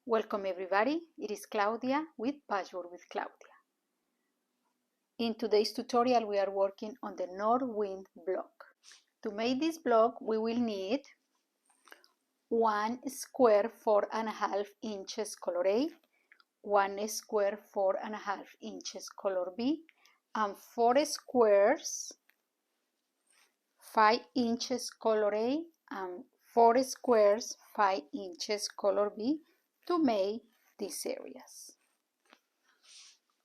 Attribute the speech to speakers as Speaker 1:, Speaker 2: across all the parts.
Speaker 1: Welcome everybody, it is Claudia with Patchwork with Claudia. In today's tutorial we are working on the North Wind block. To make this block we will need 1 square 4.5 inches color A, 1 square 4.5 inches color B, and 4 squares 5 inches color A and 4 squares 5 inches color B to make these areas.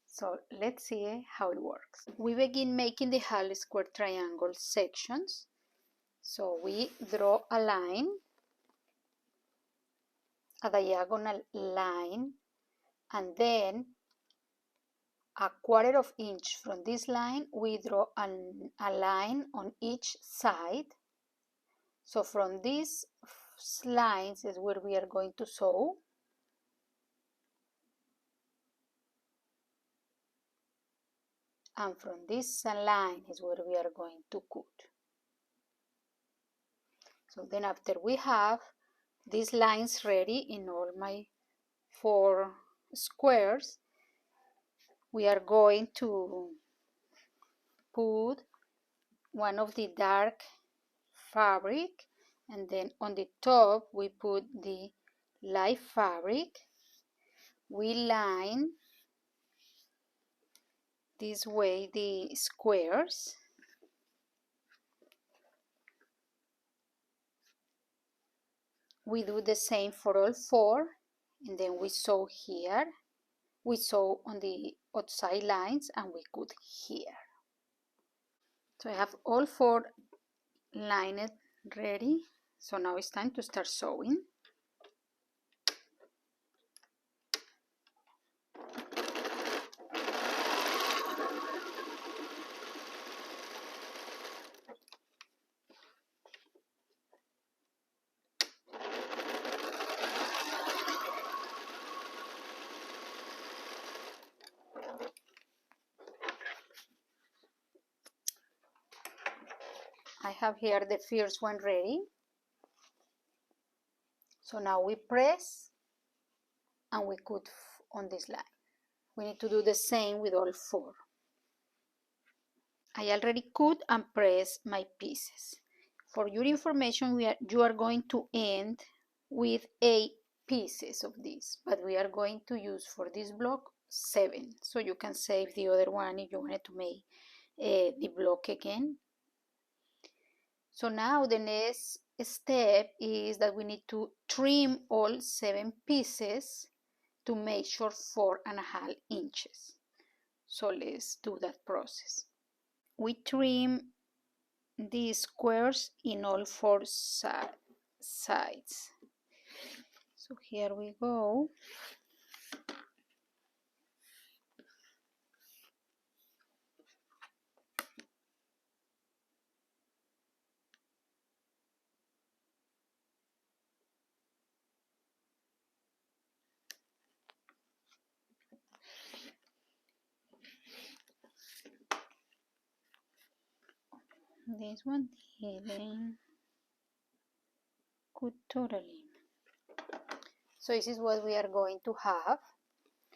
Speaker 1: So let's see how it works. We begin making the half square triangle sections. So we draw a line, a diagonal line, and then a 1/4 inch from this line we draw a line on each side. So from these lines is where we are going to sew. And from this line is where we are going to cut. So then after we have these lines ready in all my 4 squares, we are going to put one of the dark fabric, and then on the top we put the light fabric. We line this way the squares. We do the same for all 4, and then we sew here. We sew on the outside lines and we cut here. So I have all 4 lines ready. So now it's time to start sewing. I have here the first one ready. So now we press and we cut on this line. We need to do the same with all 4. I already cut and pressed my pieces. For your information, you are going to end with 8 pieces of this, but we are going to use for this block 7. So you can save the other one if you wanted to make the block again. So now the next step is that we need to trim all 7 pieces to measure 4.5 inches. So let's do that process. We trim the squares in all 4 sides. So here we go. This one didn't cut totally. So this is what we are going to have.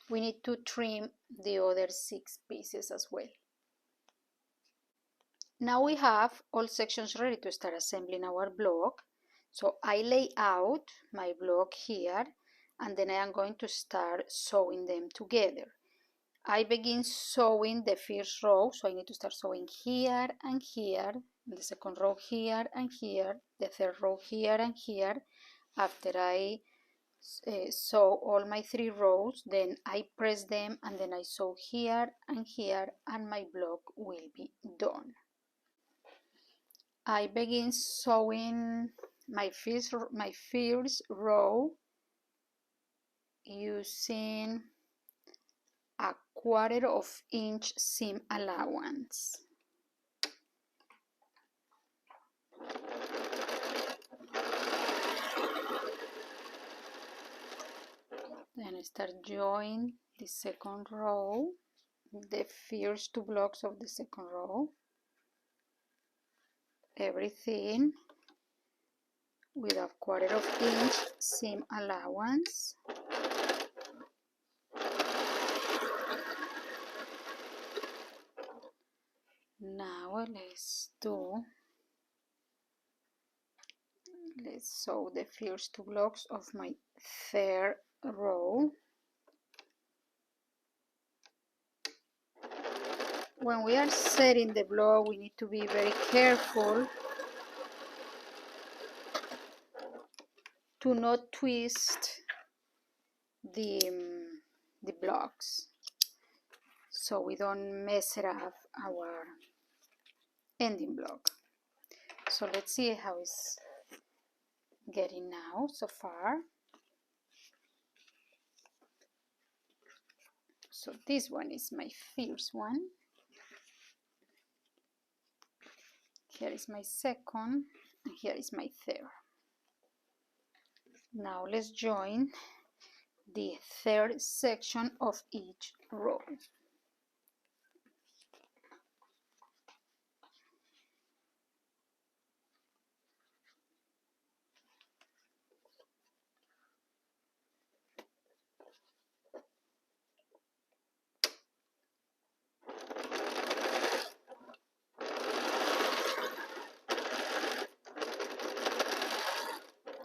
Speaker 1: We need to trim the other 6 pieces as well. Now we have all sections ready to start assembling our block. So I lay out my block here, and then I am going to start sewing them together. I begin sewing the first row, so I need to start sewing here and here, the second row here and here, the third row here and here. After I sew all my 3 rows, then I press them and then I sew here and here, and my block will be done. I begin sewing my first row using a 1/4 inch seam allowance. Then I start joining the second row, the first 2 blocks of the second row, everything with a 1/4 inch seam allowance. let's sew the first two blocks of my third row. When we are setting the block, we need to be very careful to not twist the blocks, so we don't mess it up our ending block. So let's see how it's getting now so far. So this one is my first one. Here is my second, and here is my third. Now let's join the third section of each row.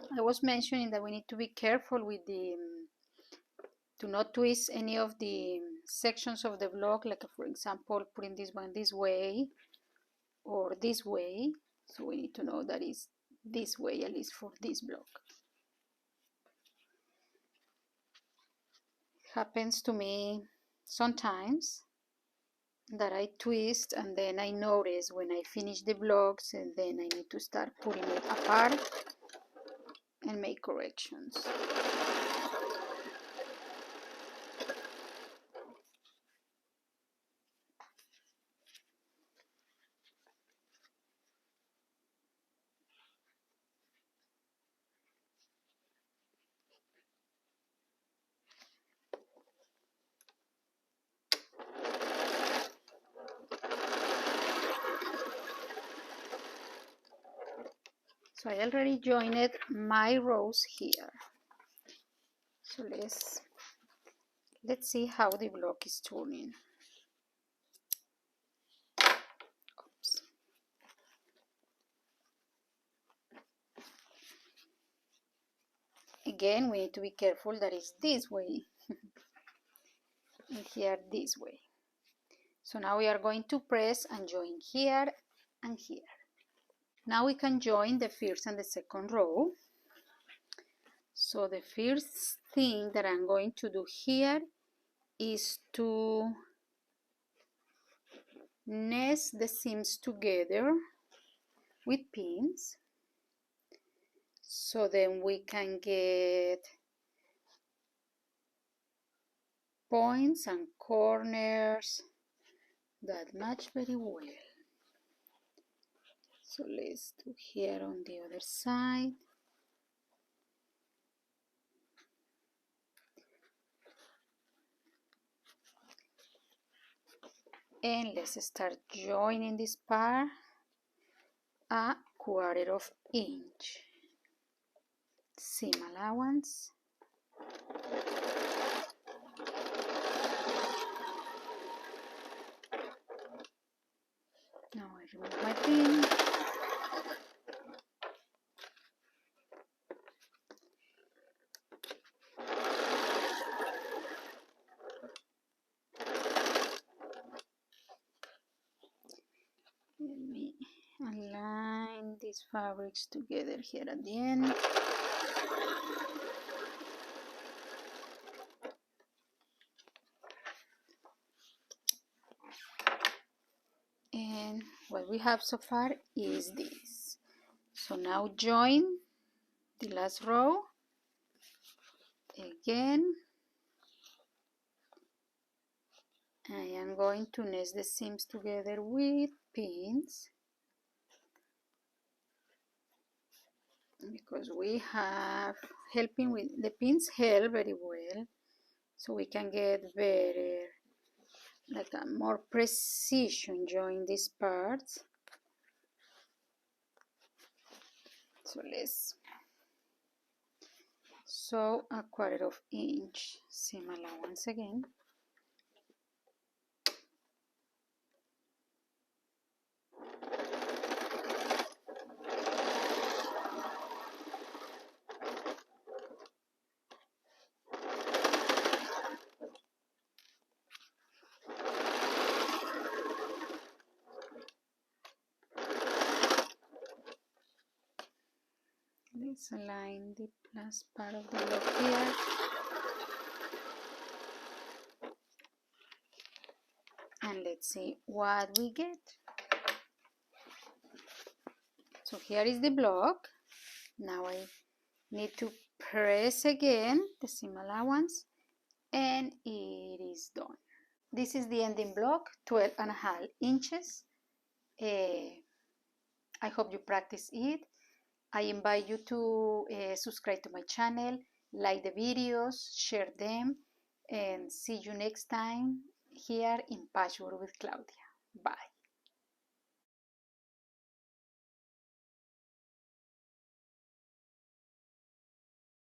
Speaker 1: I was mentioning that we need to be careful with to not twist any of the sections of the block, like for example putting this one this way or this way. So we need to know that it's this way, at least for this block. It happens to me sometimes that I twist and then I notice when I finish the blocks, and then I need to start putting it apart and make corrections. So I already joined my rows here. So let's see how the block is turning. Oops. Again, we need to be careful that it's this way and here this way. So now we are going to press and join here and here. Now we can join the first and the second row. So the first thing that I'm going to do here is to nest the seams together with pins, so then we can get points and corners that match very well. So let's do here on the other side. And let's start joining this part a 1/4 inch. Seam allowance. Now I remove my pin. Let me align these fabrics together here at the end. And what we have so far is this. So now join the last row again. I am going to nest the seams together with pins, because we have helping with the pins help very well, so we can get better, like a more precision join these parts. So let's sew a 1/4 inch seam allowance again. Let's align the last part of the block here. And let's see what we get. So here is the block. Now I need to press again the seam allowance, and it is done. This is the ending block, 12.5 inches. I hope you practice it. I invite you to subscribe to my channel, like the videos, share them, and see you next time here in Patchwork with Claudia. Bye.